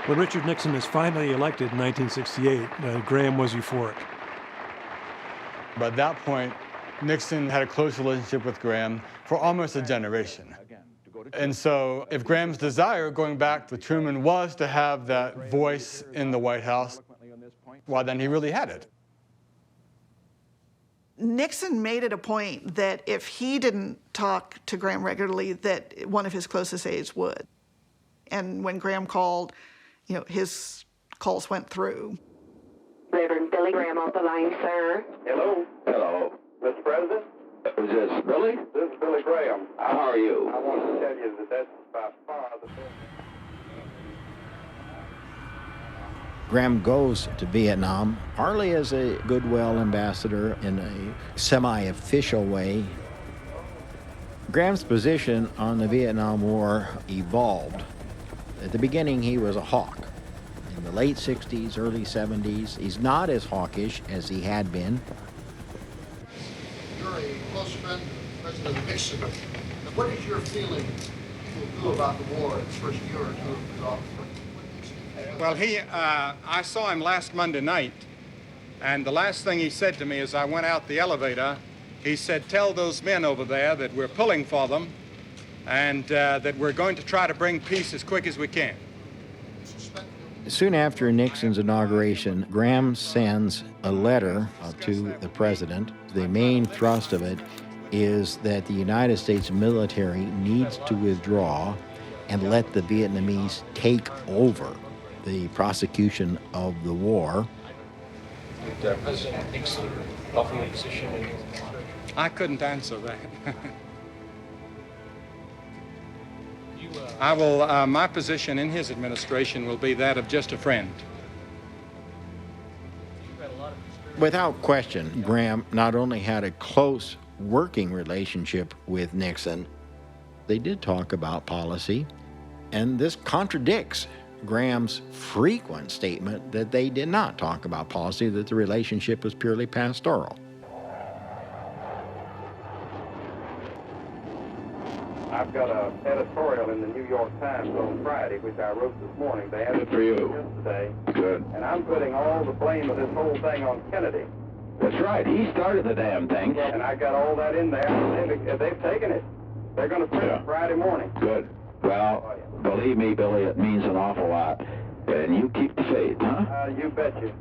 When Richard Nixon is finally elected in 1968, Graham was euphoric. By that point, Nixon had a close relationship with Graham for almost a generation. And so if Graham's desire going back with Truman was to have that voice in the White House, well, then he really had it. Nixon made it a point that if he didn't talk to Graham regularly, that one of his closest aides would. And when Graham called, his calls went through. Reverend Billy Graham on the line, sir. Hello. Hello. Mr. President? Is this Billy? This is Billy Graham. How are you? I want to tell you that that's by far the best. Graham goes to Vietnam, partly as a goodwill ambassador in a semi-official way. Graham's position on the Vietnam War evolved. At the beginning, he was a hawk. In the late 60s, early 70s, he's not as hawkish as he had been. You're a close friend of President Nixon. What is your feeling about the war in the first year or two of his office? Well, I saw him last Monday night, and the last thing he said to me as I went out the elevator, he said, "Tell those men over there that we're pulling for them and that we're going to try to bring peace as quick as we can." Soon after Nixon's inauguration, Graham sends a letter to the president. The main thrust of it is that the United States military needs to withdraw and let the Vietnamese take over the prosecution of the war. Did President Nixon offer you a position in? I couldn't answer that. I will. My position in his administration will be that of just a friend. Without question, Graham not only had a close working relationship with Nixon, they did talk about policy, and this contradicts Graham's frequent statement that they did not talk about policy, that the relationship was purely pastoral. I've got an editorial in the New York Times on Friday, which I wrote this morning. They added Good for you. Yesterday. Good. And I'm putting all the blame of this whole thing on Kennedy. That's right. He started the damn thing. And I got all that in there. They've taken it. They're going to print it Friday morning. Good. Well, believe me, Billy, it means an awful lot. And you keep the faith, huh? You betcha.